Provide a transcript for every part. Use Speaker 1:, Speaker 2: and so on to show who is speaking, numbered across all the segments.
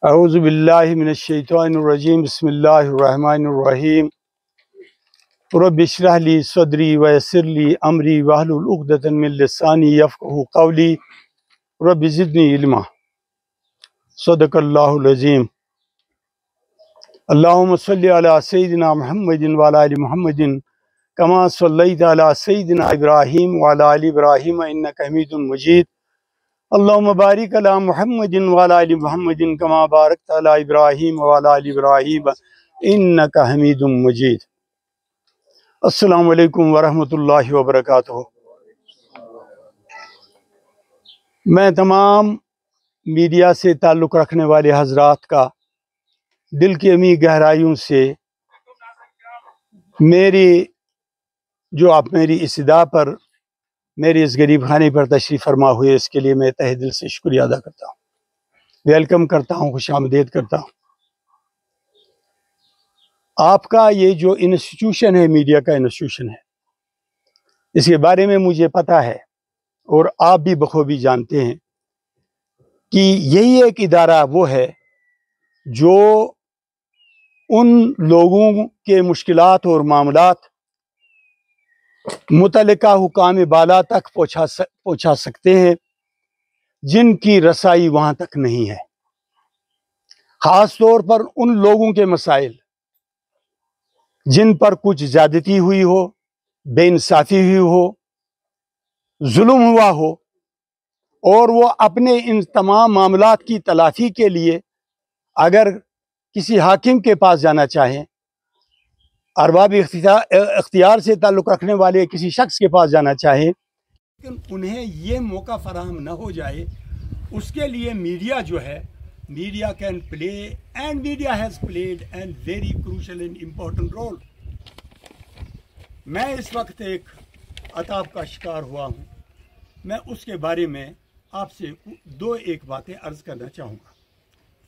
Speaker 1: اعوذ باللہ من الشیطان الرجیم بسم اللہ الرحمن الرحیم رب اشرح لی صدری ویسر لی امری واحلل عقدۃ من لسانی یفقہوا قولی رب زدنی علما صدق اللہ العظیم اللہم صلی علی سیدنا محمد وعلی آل محمد کما صلیت علی سیدنا ابراہیم وعلی آل ابراہیم انک حمید مجید اللہم بارک علی محمد وعلی آل محمد کما بارکت علی ابراہیم وعلی آل ابراہیم انک حمید مجید۔ السلام علیکم ورحمۃ اللہ وبرکاتہ۔ میں تمام میڈیا سے تعلق رکھنے والے حضرات کا دل کی عمیق گہرائیوں سے آپ میری اس ادا پر میرے اس غریب خانے پر تشریف فرما ہوئے، اس کے لیے میں تہ دل سے شکریہ ادا کرتا ہوں، ویلکم کرتا ہوں، خوش آمدید کرتا ہوں۔ آپ کا یہ جو انسٹیٹیوشن ہے، میڈیا کا انسٹیٹیوشن ہے، اس کے بارے میں مجھے پتہ ہے اور آپ بھی بخوبی جانتے ہیں کہ یہی ایک ادارہ وہ ہے جو ان لوگوں کے مشکلات اور معاملات متعلقہ حکام بالا تک پہنچا سکتے ہیں جن کی رسائی وہاں تک نہیں ہے، خاص طور پر ان لوگوں کے مسائل جن پر کچھ زیادتی ہوئی ہو، بے انصافی ہوئی ہو، ظلم ہوا ہو، اور وہ اپنے ان تمام معاملات کی تلافی کے لیے اگر کسی حاکم کے پاس جانا چاہیں، ارباب اختیار سے تعلق رکھنے والے کسی شخص کے پاس جانا چاہیں، لیکن انہیں یہ موقع فراہم نہ ہو جائے، اس کے لیے میڈیا جو ہے، media can play and media has played and very crucial and important role. میں اس وقت ایک عطاب کا شکار ہوا ہوں، میں اس کے بارے میں آپ سے ایک باتیں عرض کرنا چاہوں گا،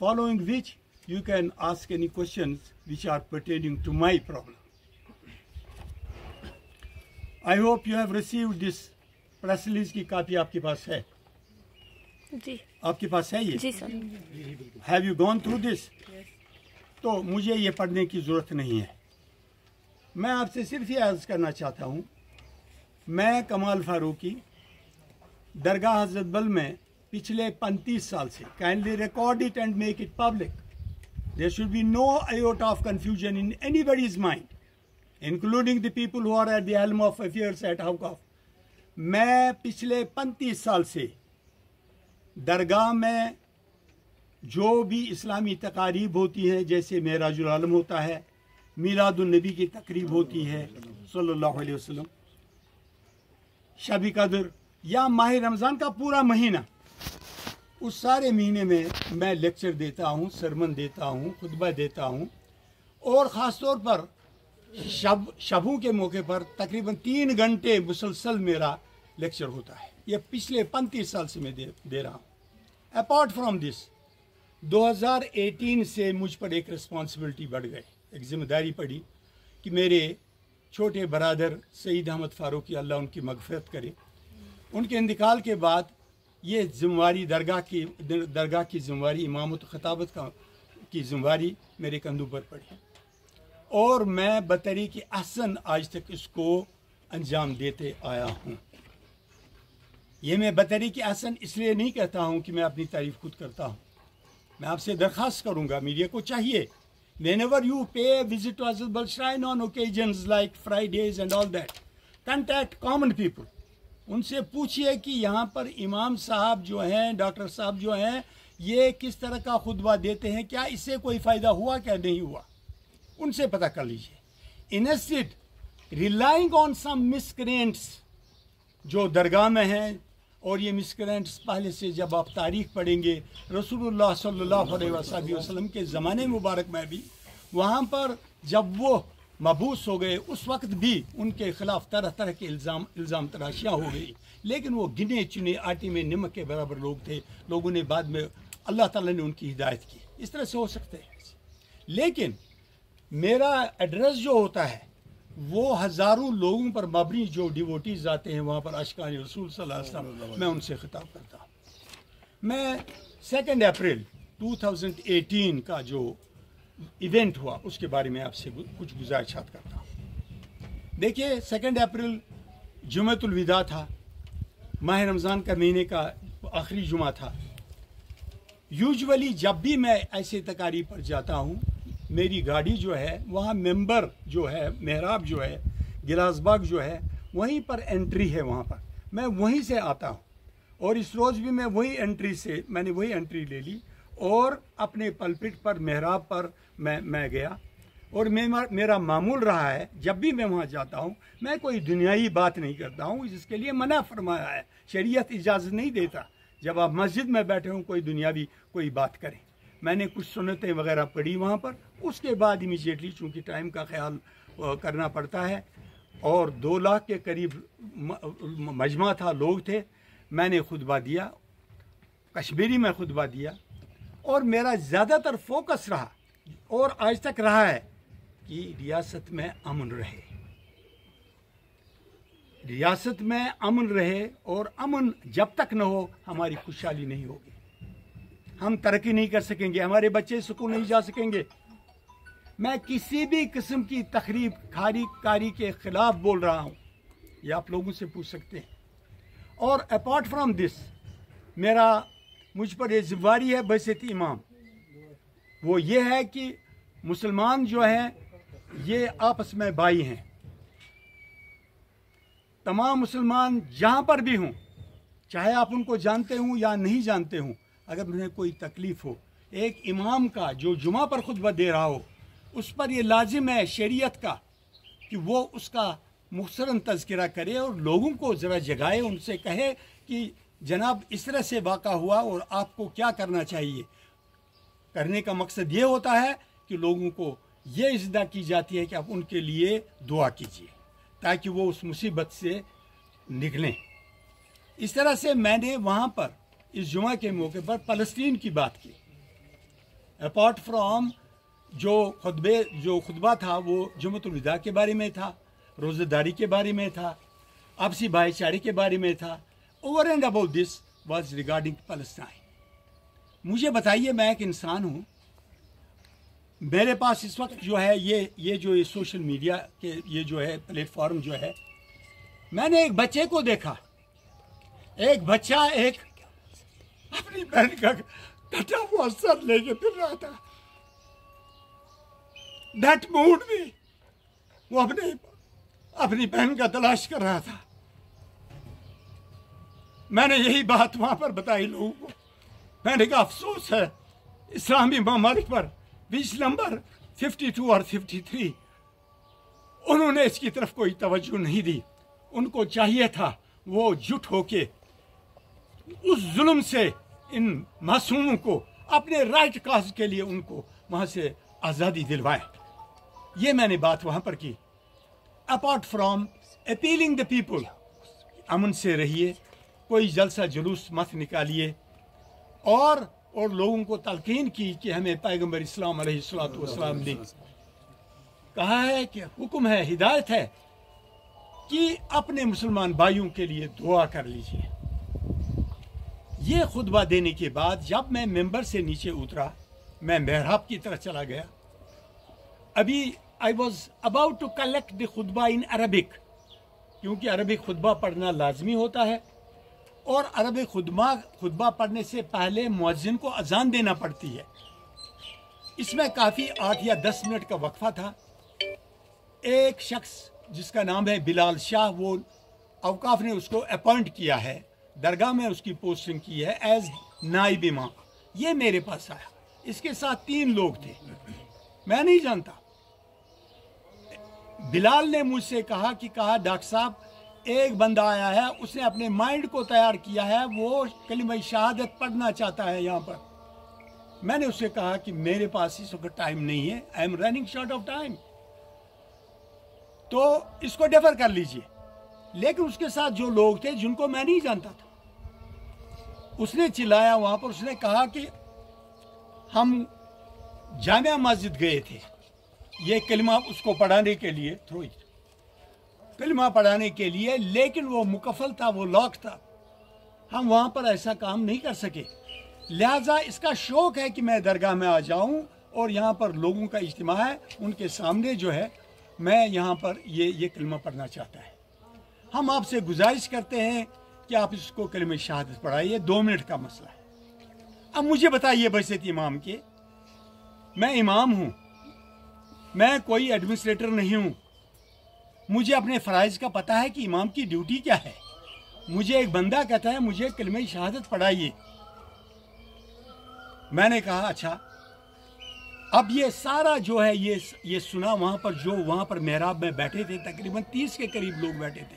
Speaker 1: following which you can ask any questions which are pertaining to my problem. I hope you have received this press release کی کاپی آپ کے پاس ہے؟
Speaker 2: جی
Speaker 1: آپ کے پاس ہے یہ؟
Speaker 2: جی سر۔
Speaker 1: Have you gone through this? تو مجھے یہ پڑھنے کی ضرورت نہیں ہے، میں آپ سے صرف یہ عرض کرنا چاہتا ہوں، میں کمال فاروقی درگاہ حضرت بل میں پچھلے 35 سال سے kindly record it and make it public. There should be no iota of confusion in anybody's mind, including the people who are at the helm of affairs at Awqaf. میں پچھلے 35 سال سے درگاہ میں جو بھی اسلامی تقاریب ہوتی ہیں، جیسے معراج العالم ہوتا ہے، میلاد النبی کی تقریب ہوتی ہے صلی اللہ علیہ وسلم، شب قدر یا ماہ رمضان کا پورا مہینہ، اس سارے مہینے میں لیکچر دیتا ہوں، سرمن دیتا ہوں، خطبہ دیتا ہوں، اور خاص طور پر شبوں کے موقع پر تقریباً 3 گھنٹے مسلسل میرا لیکچر ہوتا ہے۔ یہ پچھلے 35 سال سے میں دے رہا ہوں۔ اپارٹ فرام دس 2018 سے مجھ پر ایک رسپانسبلٹی بڑھ گئی، ایک ذمہ داری پڑی کہ میرے چھوٹے برادر سعید احمد فاروقی، اللہ ان کی مغفرت کرے، ان کے انتقال کے بعد یہ ذمہ داری درگاہ کی ذمہ داری، امامت و خطابت کی ذمہ داری میرے کندھوں پر پڑی، اور میں بطریق احسن آج تک اس کو انجام دیتے آیا ہوں۔ یہ میں بطریق احسن اس لیے نہیں کہتا ہوں کہ میں اپنی تعریف خود کرتا ہوں، میں آپ سے درخواست کروں گا، میڈیا کو چاہیے whenever you pay a visit to Hazrat Bal Shrine on occasions like Fridays and all that, contact common people. ان سے پوچھئے کہ یہاں پر امام صاحب جو ہیں، ڈاکٹر صاحب جو ہیں، یہ کس طرح کا خطبہ دیتے ہیں، کیا اس سے کوئی فائدہ ہوا کیا نہیں ہوا، ان سے پتہ کر لیجئے۔ Instead relying on some miscreants جو درگاہ میں ہیں، اور یہ مسکرینٹس پہلے سے جب آپ تاریخ پڑھیں گے رسول اللہ صلی اللہ علیہ وسلم کے زمانے مبارک میں بھی، وہاں پر جب وہ مبعوث ہو گئے اس وقت بھی ان کے خلاف طرح طرح کے الزام تراشیاں ہو گئی، لیکن وہ گنے چنے آٹے میں نمک کے برابر لوگ تھے، لوگوں نے بعد میں اللہ تعالیٰ نے ان کی ہدایت کی، اس طرح سے ہو سکتے ہیں۔ لیکن میرا ایڈریس جو ہوتا ہے وہ ہزاروں لوگوں پر مبنی، جو ڈیووٹیز آتے ہیں وہاں پر، عاشقان رسول صلی اللہ علیہ وسلم، میں ان سے خطاب کرتا ہوں۔ میں 2 اپریل 2018 کا جو ایونٹ ہوا اس کے بارے میں آپ سے کچھ گزارشات کرتا ہوں۔ دیکھیے 2 اپریل جمعۃ الوداع تھا، ماہ رمضان کا مہینے کا آخری جمعہ تھا۔ یوجولی جب بھی میں ایسے تقاریب پر جاتا ہوں، میری گاڑی جو ہے وہاں ممبر جو ہے، محراب جو ہے، گلاس باغ جو ہے، وہیں پر انٹری ہے، وہاں پر میں وہیں سے آتا ہوں۔ اور اس روز بھی میں میں نے وہی انٹری لے لی اور اپنے پلپٹ پر، محراب پر میں گیا۔ اور میرا معمول رہا ہے جب بھی میں وہاں جاتا ہوں میں کوئی دنیائی بات نہیں کرتا ہوں، جس کے لیے منع فرمایا ہے، شریعت اجازت نہیں دیتا جب آپ مسجد میں بیٹھے ہوں کوئی دنیاوی کوئی بات کریں۔ میں نے کچھ سنتیں وغیرہ پڑھی وہاں پر، اس کے بعد امیجیٹلی چونکہ ٹائم کا خیال کرنا پڑتا ہے، اور 2 لاکھ کے قریب مجمع تھا، لوگ تھے، میں نے خطبہ دیا، کشمیری میں خطبہ دیا، اور میرا زیادہ تر فوکس رہا اور آج تک رہا ہے کہ ریاست میں امن رہے، ریاست میں امن رہے، اور امن جب تک نہ ہو ہماری خوشحالی نہیں ہوگی، ہم ترقی نہیں کر سکیں گے، ہمارے بچے اسکول نہیں جا سکیں گے۔ میں کسی بھی قسم کی تخریب کاری کے خلاف بول رہا ہوں، یہ آپ لوگوں سے پوچھ سکتے ہیں۔ اور اپارٹ فرام دس مجھ پر یہ ذمہ داری ہے بحیثیت امام، وہ یہ ہے کہ مسلمان جو ہیں یہ آپس میں بھائی ہیں، تمام مسلمان جہاں پر بھی ہوں، چاہے آپ ان کو جانتے ہوں یا نہیں جانتے ہوں، اگر انہیں کوئی تکلیف ہو، ایک امام کا جو جمعہ پر خطبہ دے رہا ہو، اس پر یہ لازم ہے شریعت کا کہ وہ اس کا مختصراً تذکرہ کرے اور لوگوں کو ذرا جگائے، ان سے کہے کہ جناب اس طرح سے واقع ہوا اور آپ کو کیا کرنا چاہیے۔ کرنے کا مقصد یہ ہوتا ہے کہ لوگوں کو یہ اصلاح کی جاتی ہے کہ آپ ان کے لیے دعا کیجیے تاکہ وہ اس مصیبت سے نکلیں۔ اس طرح سے میں نے وہاں پر اس جمعہ کے موقع پر فلسطین کی بات کی، اپارٹ فرام جو خطبہ تھا وہ جمعۃ الوداع کے بارے میں تھا، روزہ داری کے بارے میں تھا، آپسی بھائی چارے کے بارے میں تھا۔ Over and about this was regarding Palestine. مجھے بتائیے، میں ایک انسان ہوں، میرے پاس اس وقت جو ہے یہ سوشل میڈیا کے یہ جو ہے پلیٹ فارم جو ہے، میں نے ایک بچے کو دیکھا، ایک بچہ اپنی بہن کا کٹا ہوا سر لے کے پھر رہا تھا۔ دیٹ موڈ میں وہ اپنی بہن کا تلاش کر رہا تھا۔ میں نے یہی بات وہاں پر بتائی لوگوں کو، میں نے کہا افسوس ہے اسلامی ممالک پر 20 نمبر 52 اور 53 انہوں نے اس کی طرف کوئی توجہ نہیں دی۔ ان کو چاہیے تھا وہ جٹ ہو کے اس ظلم سے ان معصوموں کو اپنے رائٹ کاز کے لیے ان کو وہاں سے آزادی دلوائے۔ یہ میں نے بات وہاں پر کی۔ Apart from appealing the people, امن سے رہیے، کوئی جلسہ جلوس مت نکالیے، اور لوگوں کو تلقین کی کہ ہمیں پیغمبر اسلام علیہ السلام نے کہا ہے کہ حکم ہے، ہدایت ہے کہ اپنے مسلمان بھائیوں کے لیے دعا کر لیجیے۔ یہ خطبہ دینے کے بعد جب میں ممبر سے نیچے اترا، میں محراب کی طرف چلا گیا۔ ابھی I was about to collect the خطبہ in Arabic، کیونکہ عربی خطبہ پڑھنا لازمی ہوتا ہے، اور عربی خطبہ پڑھنے سے پہلے مؤذن کو اذان دینا پڑتی ہے۔ اس میں کافی 8 یا 10 منٹ کا وقفہ تھا۔ ایک شخص جس کا نام ہے بلال شاہ، وہ اوقاف نے اس کو اپوائنٹ کیا ہے، درگاہ میں اس کی پوسٹنگ کی ہے ایز نائب امام۔ یہ میرے پاس آیا، اس کے ساتھ 3 لوگ تھے، میں نہیں جانتا۔ بلال نے مجھ سے کہا ڈاکٹر صاحب ایک بندہ آیا ہے، اس نے اپنے مائنڈ کو تیار کیا ہے، وہ کلمہ شہادت پڑھنا چاہتا ہے یہاں پر۔ میں نے اس سے کہا کہ میرے پاس اس وقت ٹائم نہیں ہے، I am running short of time, تو اس کو ڈیفر کر لیجئے۔ لیکن اس کے ساتھ جو لوگ تھے جن کو میں نہیں جانتا تھا، اس نے چلایا وہاں پر، اس نے کہا کہ ہم جامعہ مسجد گئے تھے یہ کلمہ اس کو پڑھانے کے لیے، کلمہ پڑھانے کے لیے، لیکن وہ مکفل تھا، وہ لاک تھا، ہم وہاں پر ایسا کام نہیں کر سکے۔ لہٰذا اس کا شوق ہے کہ میں درگاہ میں آ جاؤں اور یہاں پر لوگوں کا اجتماع ہے، ان کے سامنے جو ہے میں یہاں پر یہ کلمہ پڑھنا چاہتا ہے۔ ہم آپ سے گزارش کرتے ہیں کہ آپ اس کو کلمہ شہادت پڑھائیے، 2 منٹ کا مسئلہ ہے۔ اب مجھے بتائیے بحیثیت امام کے، میں امام ہوں، میں کوئی ایڈمنسٹریٹر نہیں ہوں، مجھے اپنے فرائض کا پتہ ہے کہ امام کی ڈیوٹی کیا ہے۔ مجھے ایک بندہ کہتا ہے مجھے کلمہ شہادت پڑھائیے، میں نے کہا اچھا۔ اب یہ سارا جو ہے یہ سنا وہاں پر محراب میں بیٹھے تھے، تقریباً 30 کے قریب لوگ بیٹھے تھے۔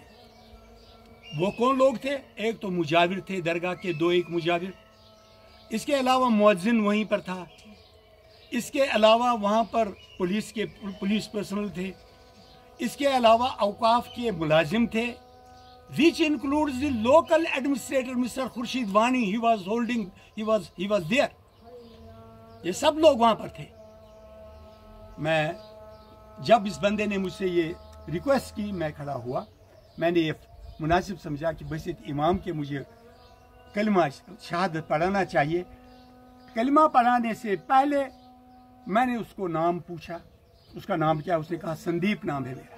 Speaker 1: وہ کون لوگ تھے؟ ایک تو مجاور تھے درگاہ کے، 2 مجاور، اس کے علاوہ مؤذن وہیں پر تھا، اس کے علاوہ وہاں پر پولیس پرسنل تھے، اس کے علاوہ اوقاف کے ملازم تھے، which includes the local administrator Mr. Khurshid Wani. he was there. یہ سب لوگ وہاں پر تھے۔ میں جب اس بندے نے مجھ سے یہ ریکویسٹ کی، میں کھڑا ہوا، میں نے یہ مناسب سمجھا کہ بحیثیت امام کے مجھے کلمہ شہادت پڑھانا چاہیے۔ کلمہ پڑھانے سے پہلے میں نے اس کو نام پوچھا، اس کا نام کیا؟ اس نے کہا سندیپ نام ہے میرا۔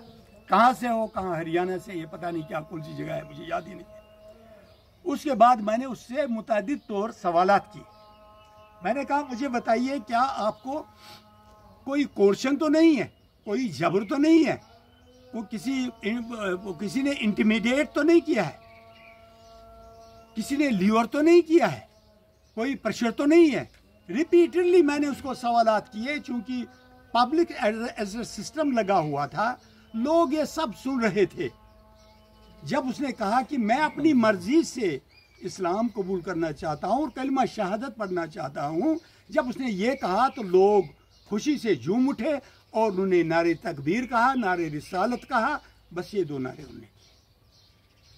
Speaker 1: کہاں سے ہو؟ کہاں؟ ہریانہ سے، یہ پتہ نہیں کیا کون سی جگہ ہے، مجھے یاد ہی نہیں ہے۔ اس کے بعد میں نے اس سے متعدد طور سوالات کیے۔ میں نے کہا مجھے بتائیے کیا آپ کو کوئی کورشن تو نہیں ہے، کوئی جبر تو نہیں ہے، کسی نے انٹیمیڈیٹ تو نہیں کیا ہے، کسی نے لیور تو نہیں کیا ہے، کوئی پریشر تو نہیں ہے؟ ریپیٹڈلی میں نے اس کو سوالات کیے، چونکہ پبلک ایڈریس سسٹم لگا ہوا تھا، لوگ یہ سب سن رہے تھے۔ جب اس نے کہا کہ میں اپنی مرضی سے اسلام قبول کرنا چاہتا ہوں اور کلمہ شہادت پڑھنا چاہتا ہوں، جب اس نے یہ کہا تو لوگ خوشی سے جھوم اٹھے اور انہوں نے نعرے تکبیر کہا، نعرے رسالت کہا، بس یہ 2 نعرے انہوں نے کیے۔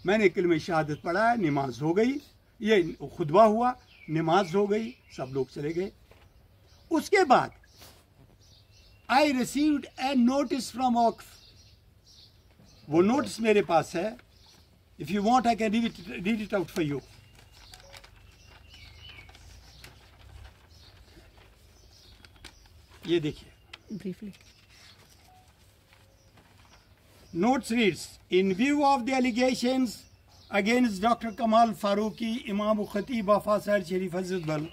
Speaker 1: میں نے کلمہ شہادت پڑھا، نماز ہو گئی، یہ خطبہ ہوا، نماز ہو گئی، سب لوگ چلے گئے۔ اس کے بعد I received a notice from وقف، وہ نوٹس میرے پاس ہے، if you want I can read it out for you۔ یہ دیکھیے،
Speaker 2: briefly.
Speaker 1: Notes reads, in view of the allegations against Dr. Kamal Farooqi, Imam Khatib of Azhar Sharif Hazrat Bal,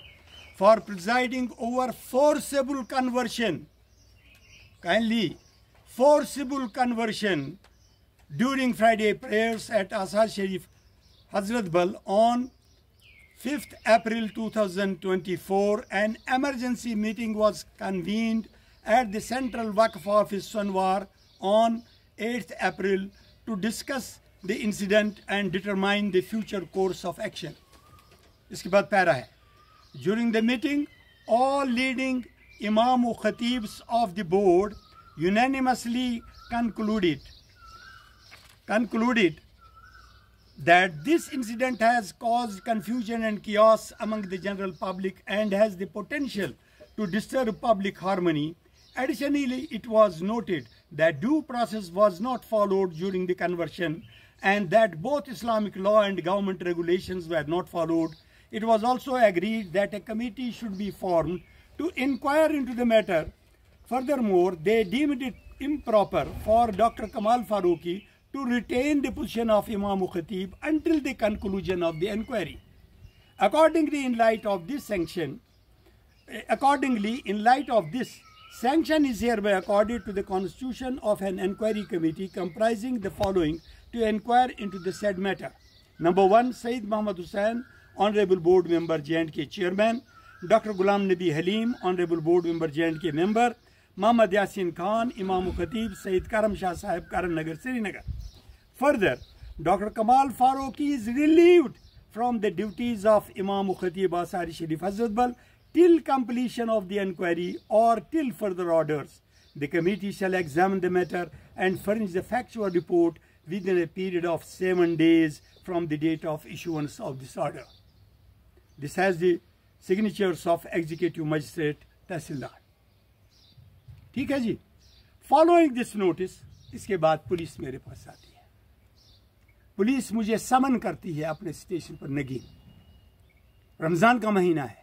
Speaker 1: for presiding over forcible conversion, kindly, forcible conversion during Friday prayers at Azhar Sharif Hazrat Bal on 5th April 2024, an emergency meeting was convened at the Central Waqf Office Sanwar on 8th April to discuss the incident and determine the future course of action. اس کے بعد پیرا ہے، during the meeting, all leading Imam و Khatibs of the board unanimously concluded that this incident has caused confusion and chaos among the general public and has the potential to disturb public harmony. Additionally, it was noted that due process was not followed during the conversion and that both Islamic law and government regulations were not followed. It was also agreed that a committee should be formed to inquire into the matter. Furthermore, they deemed it improper for Dr. Kamal Farooqi to retain the position of Imam Khatib until the conclusion of the inquiry. Accordingly, in light of this, sanction is hereby accorded to the constitution of an inquiry committee comprising the following to inquire into the said matter. Number 1, Sayyid Muhammad Hussain, Honorable Board Member J&K Chairman, Dr. Ghulam Nabi Halim, Honorable Board Member J&K Member, Muhammad Yasin Khan, Imam Khatib, Sayyid Karam Shah Sahib, Karan Nagar, Srinagar. Further, Dr. Kamal Farooqi is relieved from the duties of Imam Khatib Azhar Sharif Hazrat Bal till completion of the inquiry or till further orders. The committee shall examine the matter and furnish the factual report within a period of 7 days from the date of issuance of this order. This has the signatures of Executive Magistrate Tehsildar. ٹھیک ہے جی. Following this notice, اس کے بعد police میرے پاس آتی ہے. Police مجھے سمن کرتی ہے اپنے اسٹیشن پر. نگین، رمضان کا مہینہ ہے،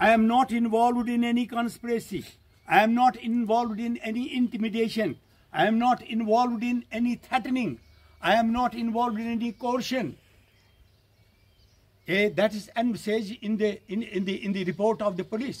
Speaker 1: I am not involved in any conspiracy. I am not involved in any intimidation. I am not involved in any threatening. I am not involved in any coercion. That is envisaged in the report of the police.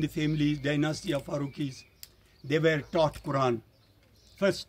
Speaker 1: the family dynasty of Farooqis, they were taught Quran first.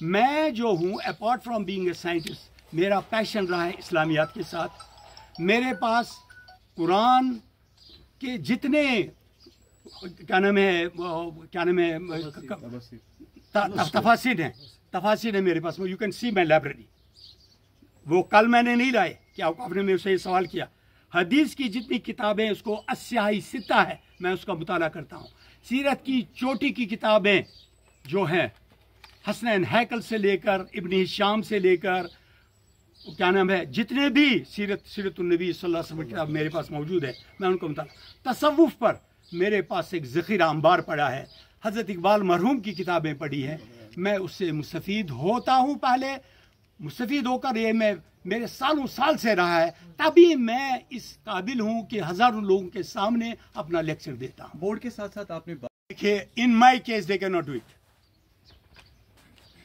Speaker 1: میں جو ہوں apart from being a scientist میرا پیشن رہا ہے اسلامیات کے ساتھ. میرے پاس قرآن کے جتنے کیا نام ہے تفاسیر ہیں میرے پاس. You can see my library. وہ کل میں نے نہیں لائے کہ آپ نے میرے سے یہ سوال کیا. حدیث کی جتنی کتابیں اس کو الصحاح ستہ ہے میں اس کا مطالعہ کرتا ہوں. سیرت کی چوٹی کی کتابیں جو ہیں حسنین ہیکل سے لے کر ابن ہشام سے لے کر کیا نام ہے جتنے بھی سیرت النبی صلی اللہ علیہ وسلم کی کتاب میرے پاس موجود ہے میں ان کو مطالعہ. تصوف پر میرے پاس ایک ذخیرہ انبار پڑا ہے. حضرت اقبال مرحوم کی کتابیں پڑھی ہیں. میں اس سے مستفید ہوتا ہوں. پہلے مستفید ہو کر یہ میں میرے سالوں سال سے رہا ہے. تبھی میں اس قابل ہوں کہ ہزاروں لوگوں کے سامنے اپنا لیکچر دیتا ہوں.
Speaker 3: بورڈ کے ساتھ ساتھ آپ نے
Speaker 1: دیکھیے in my case they can not do it.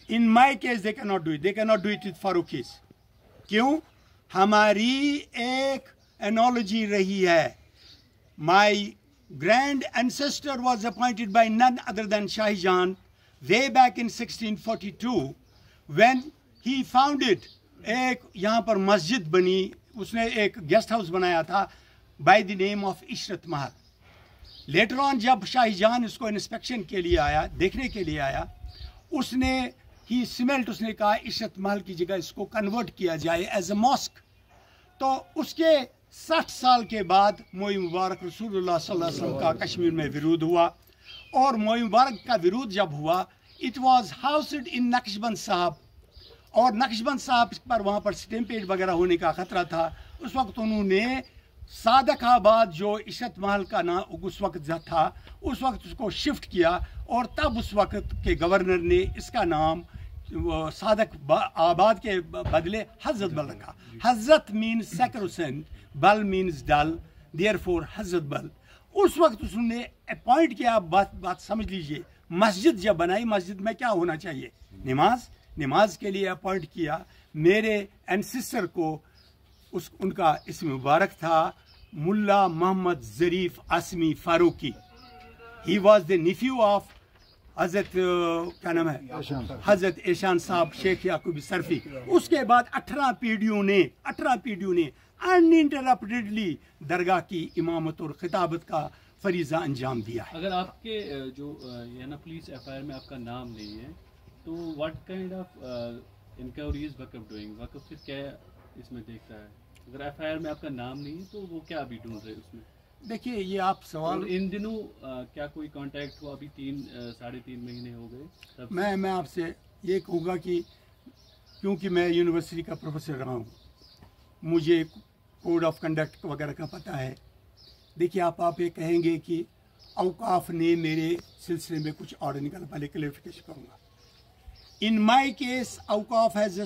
Speaker 1: In my case they can not do it. They can not do it with Farooq case. کیوں؟ ہماری ایک انالوجی رہی ہے. My grand ancestor was appointed by none other than Shah Jahan way back in 1642 when he founded ایک یہاں پر مسجد بنی. اس نے ایک گیسٹ ہاؤس بنایا تھا by the name of Ishrat Mahal. Later on جب شاہ جہان اس کو انسپیکشن کے لیے آیا دیکھنے کے لیے آیا اس نے اس نے کہا عشرت محل کی جگہ اس کو کنورٹ کیا جائے ایز اے ماسک. تو اس کے 60 سال کے بعد موئی مبارک رسول اللہ صلی اللہ علیہ وسلم کا کشمیر میں ورود ہوا. اور موئی مبارک کا ورود جب ہوا اٹ واز ہاؤسڈ ان نقش بند صاحب. اور نقش بند صاحب پر وہاں پر سٹیمپیڈ وغیرہ ہونے کا خطرہ تھا. اس وقت انہوں نے صادق آباد جو عشرت محل کا نام اس وقت تھا اس وقت اس کو شفٹ کیا. اور تب اس وقت کے گورنر نے اس کا نام صادق آباد کے بدلے حضرت بل رکھا. حضرت means sacrosanct, Bal means Dal, therefore حضرت بل. اس وقت اس نے اپوائنٹ کیا. بات سمجھ لیجئے. مسجد جب بنائی مسجد میں کیا ہونا چاہیے؟ نماز کے لیے اپوائنٹ کیا. میرے اینسسٹر کو ان کا اسم مبارک تھا Mulla Mohammad Zarif Asmi Farooqui. He was the nephew of حضرت کیا نام ہے حضرت ایشان صاحب شیخ یعقوب سرفی. اس کے بعد 18 پیڑھیوں نے انٹرپٹیڈلی درگاہ کی امامت اور خطابت کا فریضہ انجام دیا ہے.
Speaker 4: اگر آپ کے جو پولیس ایف آئی آر میں آپ کا نام نہیں ہے تو واٹ کائنڈ آف انکوائریز وقف ڈوئنگ؟ وقف پھر کیا اس میں دیکھتا ہے؟ اگر ایف آئی آر میں آپ کا نام نہیں ہے تو وہ کیا ابھی ڈھونڈ رہے اس میں؟
Speaker 1: دیکھیے یہ آپ سوال
Speaker 4: ان دنوں کیا کوئی کانٹیکٹ ہوا؟ ابھی 3.5 مہینے ہو گئے.
Speaker 1: میں آپ سے یہ کہوں گا کہ کیونکہ میں یونیورسٹی کا پروفیسر رہا ہوں مجھے کوڈ آف کنڈکٹ وغیرہ کا پتہ ہے. دیکھیے آپ یہ کہیں گے کہ اوقاف نے میرے سلسلے میں کچھ آرڈر نکالا. پہلے کلیریفیکیشن کروں گا. ان مائی کیس اوقاف ہیز اے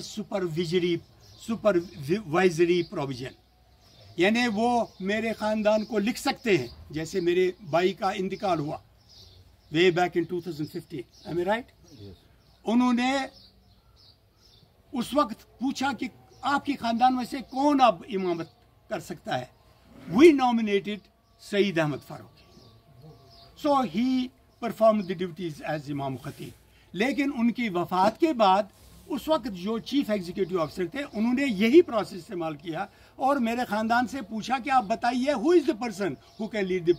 Speaker 1: سپروائزری پروویژن. یعنی وہ میرے خاندان کو لکھ سکتے ہیں. جیسے میرے بھائی کا انتقال ہوا way back in 2015. am I right? انہوں نے اس وقت پوچھا کہ آپ کے خاندان میں سے کون اب امامت کر سکتا ہے. We nominated Saeed Ahmad Farooqui. So he performed the duties as امام خطیب. لیکن ان کی وفات کے بعد اس وقت جو چیف ایگزیکٹو آفیسر تھے انہوں نے یہی پروسیس استعمال کیا اور میرے خاندان سے پوچھا کہ آپ بتائیے who is the person who can lead the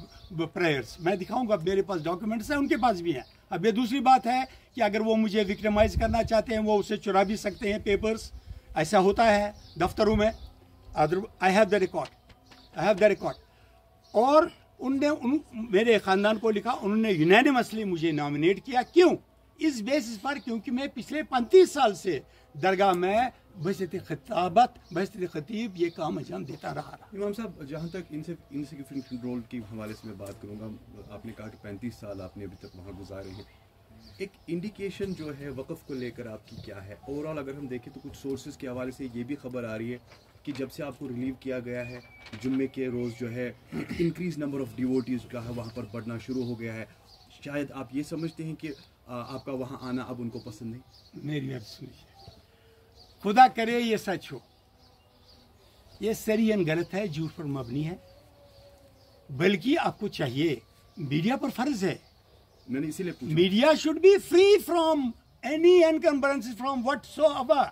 Speaker 1: prayers. میں دکھاؤں گا میرے پاس ڈاکیومنٹس ہیں ان کے پاس بھی ہیں. اب یہ دوسری بات ہے کہ اگر وہ مجھے وکٹمائز کرنا چاہتے ہیں وہ اسے چرا بھی سکتے ہیں پیپرس. ایسا ہوتا ہے دفتروں میں. I have the record. اور ان نے میرے خاندان کو لکھا. انہوں نے یونینیمسلی مجھے نامینیٹ کیا. کیوں؟ اس بیسس پر کیونکہ میں پچھلے 35 سال سے درگاہ میں بحثیت خطابت بحثیت خطیب یہ کام انجام دیتا رہا.
Speaker 3: امام صاحب جہاں تک انسیگنیفیکنٹ رول کے حوالے سے میں بات کروں گا. آپ نے کہا کہ 35 سال آپ نے ابھی تک وہاں گزارے ہیں. ایک انڈیکیشن جو ہے وقف کو لے کر آپ کی کیا ہے؟ اوور آل اگر ہم دیکھیں تو کچھ سورسز کے حوالے سے یہ بھی خبر آ رہی ہے کہ جب سے آپ کو ریلیو کیا گیا ہے جمعے کے روز جو ہے انکریز نمبر آف ڈیوٹیز کا ہے وہاں پر بڑھنا شروع ہو گیا ہے. شاید آپ یہ سمجھتے ہیں کہ آپ کا وہاں آنا اب ان کو پسند نہیں؟
Speaker 1: میری بات سنیے. خدا کرے یہ سچ ہو. یہ سریعاً غلط ہے, جھوٹ پر مبنی ہے. بلکہ آپ کو چاہیے, میڈیا پر فرض ہے,
Speaker 3: میں نے اسی لیے پوچھا.
Speaker 1: Media should be free from any encumbrances from whatsoever.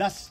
Speaker 1: 10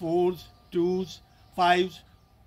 Speaker 1: 4s, 2s, 5s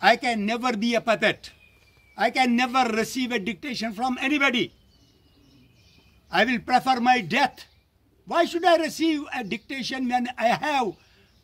Speaker 1: I can never be a puppet. I can never receive a dictation from anybody. I will prefer my death. Why should I receive a dictation when I have?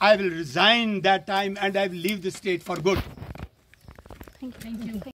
Speaker 1: I will resign that time and I will leave the state for good.
Speaker 2: Thank you.